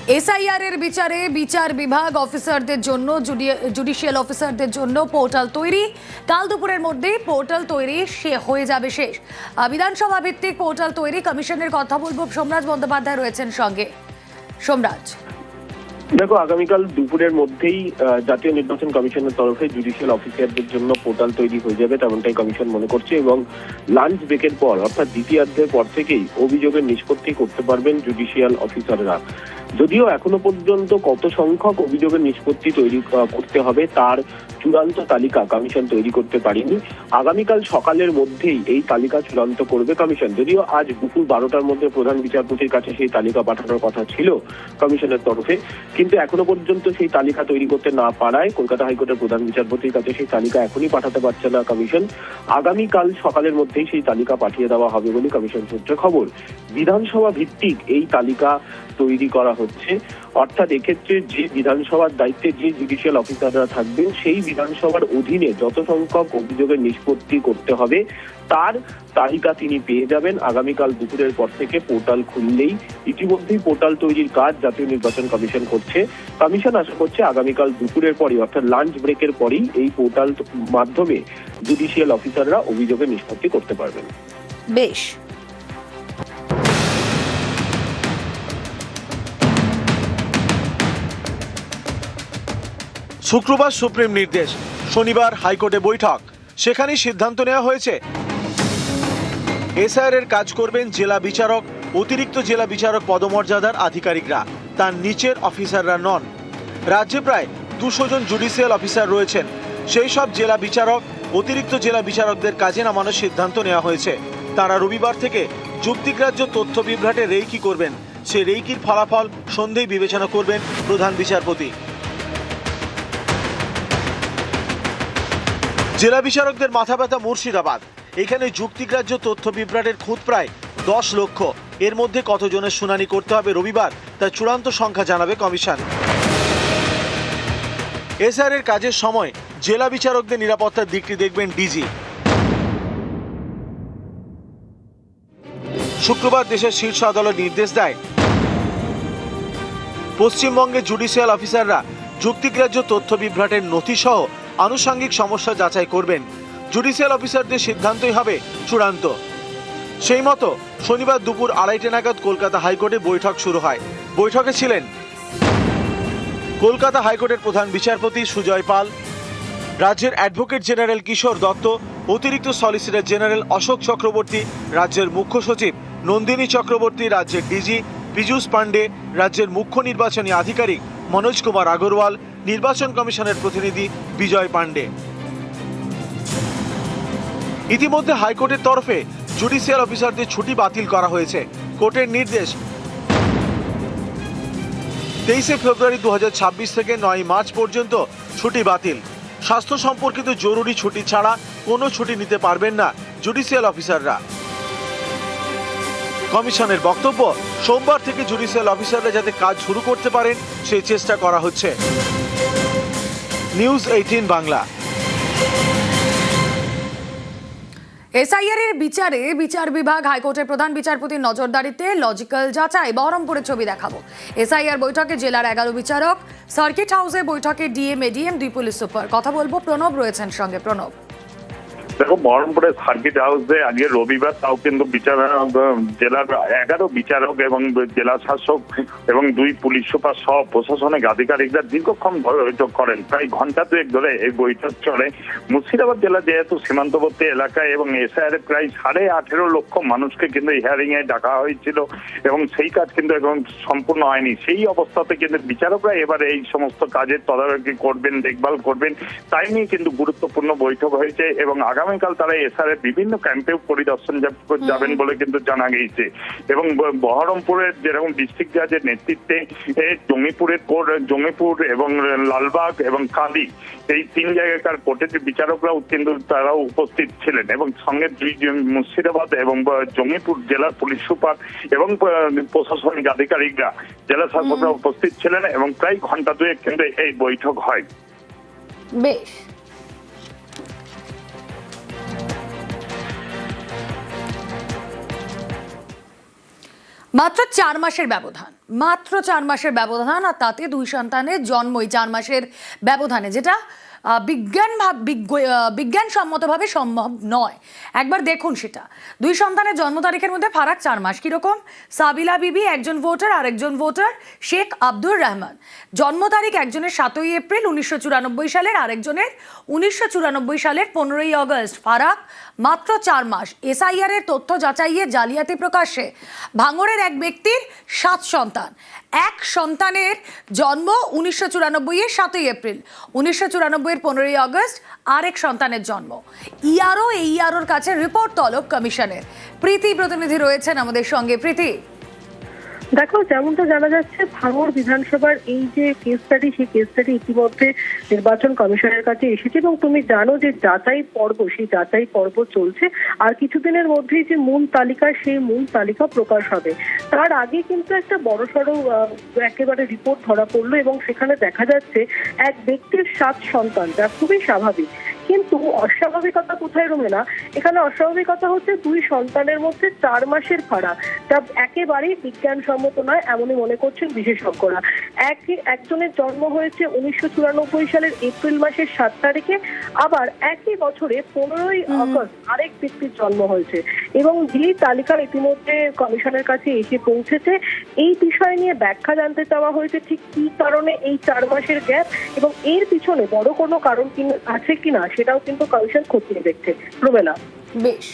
SIR এর বিচারে বিচার বিভাগ অফিসারদের জন্য জুডিশিয়াল অফিসারদের জন্য পোর্টাল তৈরি। কাল দুপুরের মধ্যে পোর্টাল তৈরি হয়ে যাবে শেষ। বিধানসভা ভিত্তিক পোর্টাল তৈরি কমিশনের কথা বলবো, সোমরাজ বন্দ্যোপাধ্যায় রয়েছেন সঙ্গে। সোমরাজ, দেখো, আগামীকাল দুপুরের মধ্যেই জাতীয় নির্বাচন কমিশনের তরফে জুডিশিয়াল অফিসারদের জন্য পোর্টাল তৈরি হয়ে যাবে, তেমনটাই কমিশন মনে করছে। এবং লাঞ্চ ব্রেকের পর অর্থাৎ দ্বিতীয়ার্ধের পর থেকেই অভিযোগের নিষ্পত্তি করতে পারবেন জুডিশিয়াল অফিসাররা। যদিও এখনো পর্যন্ত কত সংখ্যক অভিযোগের নিষ্পত্তি তৈরি করতে হবে তার চূড়ান্ত তালিকা কমিশন তৈরি করতে পারেনি। আগামীকাল সকালের মধ্যেই এই তালিকা চূড়ান্ত করবে কমিশন। যদিও আজ দুপুর 12টার মধ্যে প্রধান বিচারপতির কাছে সেই তালিকা পাঠানোর কথা ছিল কমিশনের তরফে, কিন্তু এখনো পর্যন্ত সেই তালিকা তৈরি করতে না পারায় কলকাতা হাইকোর্টের প্রধান বিচারপতির কাছে সেই তালিকা এখনই পাঠাতে পারছে না কমিশন। আগামীকাল সকালের মধ্যেই সেই তালিকা পাঠিয়ে দেওয়া হবে বলে কমিশন সূত্রে খবর। বিধানসভা ভিত্তিক এই তালিকা তৈরি করা হচ্ছে, অর্থাৎ এক্ষেত্রে যে বিধানসভার দায়িত্বে যে জুডিশিয়াল অফিসাররা থাকবেন সেই বিধানসভার অধীনে যত সংখ্যক অভিযোগের নিষ্পত্তি করতে হবে তার তালিকা তিনি পেয়ে যাবেন আগামীকাল দুপুরের পর থেকে পোর্টাল খুললেই। ইতিমধ্যেই পোর্টাল তৈরির কাজ জাতীয় নির্বাচন কমিশন করছে। কমিশন আশা করছে আগামীকাল দুপুরের পরই অর্থাৎ লাঞ্চ ব্রেকের পরই এই পোর্টাল মাধ্যমে জুডিশিয়াল অফিসাররা অভিযোগের নিষ্পত্তি করতে পারবেন। বেশ। শুক্রবার সুপ্রিম নির্দেশ, শনিবার হাইকোর্টে বৈঠক, সেখানেই সিদ্ধান্ত নেওয়া হয়েছে এসআইআর এর কাজ করবেন জেলা বিচারক, অতিরিক্ত জেলা বিচারক পদমর্যাদার আধিকারিকরা, তার নিচের অফিসাররা নন। রাজ্যে প্রায় 200 জন জুডিশিয়াল অফিসার রয়েছেন। সেই সব জেলা বিচারক, অতিরিক্ত জেলা বিচারকদের কাজে নামানোর সিদ্ধান্ত নেওয়া হয়েছে। তারা রবিবার থেকে যুক্তিগ্রাহ্য তথ্য বিভ্রাটে রেইকি করবেন। সে রেইকির ফলাফল সন্ধ্যায় বিবেচনা করবেন প্রধান বিচারপতি। জেলা বিচারকদের মাথা ব্যথা মুর্শিদাবাদ। এখানে যুক্তিগ্রাহ্য তথ্য বিভ্রাটের খুঁত প্রায় 10 লক্ষ। এর মধ্যে কতজনের শুনানি করতে হবে রবিবার তার চূড়ান্ত সংখ্যা জানাবে কমিশন। এসআইআর এর কাজের সময় জেলা বিচারকদের নিরাপত্তার দিকটি দেখবেন ডিজি। শুক্রবার দেশের শীর্ষ আদালত নির্দেশ দেয় পশ্চিমবঙ্গে জুডিশিয়াল অফিসাররা যুক্তিগ্রাহ্য তথ্য বিভ্রাটের নথি সহ আনুষঙ্গিক সমস্যা যাচাই করবেন। জুডিশিয়াল অফিসারদের সিদ্ধান্তই হবে চূড়ান্ত। সেই মতো শনিবার দুপুর 2:30 নাগাদ কলকাতা হাইকোর্টে বৈঠক শুরু হয়। বৈঠকে ছিলেন কলকাতা হাইকোর্টের প্রধান বিচারপতি সুজয় পাল, রাজ্যের অ্যাডভোকেট জেনারেল কিশোর দত্ত, অতিরিক্ত সলিসিটর জেনারেল অশোক চক্রবর্তী, রাজ্যের মুখ্য সচিব নন্দিনী চক্রবর্তী, রাজ্যের ডিজি পীযূষ পান্ডে, রাজ্যের মুখ্য নির্বাচনী আধিকারিক মনোজ কুমার আগরওয়াল, নির্বাচন কমিশনের প্রতিনিধি বিজয় পান্ডে। ইতিমধ্যে হাইকোর্টের তরফে জুডিশিয়াল অফিসারদের ছুটি বাতিল করা হয়েছে। কোর্টের নির্দেশ 23 ফেব্রুয়ারি 2026 থেকে 9 মার্চ পর্যন্ত ছুটি বাতিল। স্বাস্থ্য সম্পর্কিত জরুরি ছুটি ছাড়া কোনো ছুটি নিতে পারবেন না জুডিশিয়াল অফিসাররা। কমিশনের বক্তব্য, সোমবার থেকে জুডিশিয়াল অফিসাররা যাতে কাজ শুরু করতে পারেন সেই চেষ্টা করা হচ্ছে। নিউজ 18 বাংলা। এসআইআর এর বিচারে বিচার বিভাগ হাইকোর্টের প্রধান বিচারপতির নজরদারিতে লজিক্যাল যাচাই। বহরমপুরের ছবি দেখাবো। এসআইআর বৈঠকে জেলার 11 বিচারক, সার্কিট হাউসে বৈঠকে ডিএম, এডিএম, 2 পুলিশ সুপার। কথা বলবো, প্রণব রয়েছেন সঙ্গে। প্রণব, দেখো, বহরমপুরের সার্কিট হাউসে আজকে রবিবার, তাও কিন্তু জেলার 11 বিচারক এবং জেলা শাসক এবং 2 পুলিশ সুপার সহ প্রশাসনিক আধিকারিকরা দীর্ঘক্ষণ বৈঠক করেন। প্রায় ঘন্টা 2 ধরে এই বৈঠক চলে। মুর্শিদাবাদ জেলা যেহেতু সীমান্তবর্তী এলাকায় এবং এসআইআর প্রায় 18.5 লক্ষ মানুষকে কিন্তু হিয়ারিং এ ডাকা হয়েছিল এবং সেই কাজ কিন্তু এখন সম্পূর্ণ হয়নি। সেই অবস্থাতে কিন্তু বিচারকরা এবারে এই সমস্ত কাজের তদারকি করবেন, দেখভাল করবেন, তাই নিয়ে কিন্তু গুরুত্বপূর্ণ বৈঠক হয়েছে। এবং আগামীকাল তারা এসআইআর বিভিন্ন ক্যাম্পেও পরিদর্শন যাবেন বলে কিন্তু জানা গিয়েছে। এবং বহরমপুরের যেরকম ডিস্ট্রিক্ট জাজের নেতৃত্বে জঙ্গিপুর এবং লালবাগ এবং কালী, এই 3 জায়গাকার কোর্টের বিচারকরাও কিন্তু তারাও উপস্থিত ছিলেন এবং সঙ্গে 2 মুর্শিদাবাদ এবং জঙ্গিপুর জেলার পুলিশ সুপার এবং প্রশাসনিক আধিকারিকরা, জেলা শাসকরা উপস্থিত ছিলেন এবং প্রায় ঘন্টা 2 কিন্তু এই বৈঠক হয়। বেশ। মাত্র 4 মাসের ব্যবধান, মাত্র 4 মাসের ব্যবধান, আর তাতে 2 সন্তানের জন্ম এই 4 মাসের ব্যবধানে, যেটা বিজ্ঞানসম্মতভাবে সম্ভব নয়। একবার দেখুন সেটা, 2 সন্তানের জন্ম তারিখের মধ্যে ফারাক 4 মাস। কিরকম? সাবিলা বিবি একজন ভোটার, আর একজন ভোটার শেখ আব্দুর রহমান। জন্ম তারিখ একজনের 7ই এপ্রিল 1994 সালের, আরেকজনের 1994 সালের 15ই আগস্ট। ফারাক মাত্র 4 মাস। এসআইআর এর তথ্য যাচাইয়ে জালিয়াতি প্রকাশ্যে। ভাঙড়ের এক ব্যক্তির 7 সন্তান, এক সন্তানের জন্ম 1994 এর 7ই এপ্রিল, 1994 এর 15ই আগস্ট আরেক সন্তানের জন্ম। ইআরওর কাছে রিপোর্ট তলব কমিশনের। প্রীতি প্রতিনিধি রয়েছেন আমাদের সঙ্গে। প্রীতি, দেখো, যেমনটা জানা যাচ্ছে, ভাঙড় বিধানসভার এই যে কেস স্টাডি, সেই কেস স্টাডি ইতিমধ্যে নির্বাচন কমিশনের কাছে এসেছে এবং তুমি জানো যে যাচাই পর্ব, সেই যাচাই পর্ব চলছে। আর কিছুদিনের মধ্যেই যে মূল তালিকা, সেই মূল তালিকা প্রকাশ হবে। তার আগে কিন্তু একটা বড়সড় একেবারে রিপোর্ট ধরা পড়লো এবং সেখানে দেখা যাচ্ছে এক ব্যক্তির 7 সন্তান, যা খুবই স্বাভাবিক। কিন্তু অস্বাভাবিকতা কোথায় রোমেনা? এখানে অস্বাভাবিকতা হচ্ছে 2 সন্তানের মধ্যে 4 মাসের ফারাক, যা একেবারেই বিজ্ঞানসম্মত নয়, এমনই মনে করছেন বিশেষজ্ঞরা। একজনের জন্ম হয়েছে 1994 সালের এপ্রিল মাসের 7 তারিখে, আবার একই বছরে 15ই আগস্ট আরেক ব্যক্তির জন্ম হয়েছে। এবং যে তালিকা ইতিমধ্যে কমিশনের কাছে এসে পৌঁছেছে, এই বিষয় নিয়ে ব্যাখ্যা জানতে চাওয়া হয়েছে, ঠিক কি কারণে এই 4 মাসের গ্যাপ এবং এর পিছনে বড় কোনো কারণ আছে কিনা, সেটাও কিন্তু কমিশন খতিয়ে দেখছে। রুমেলা, বেশ।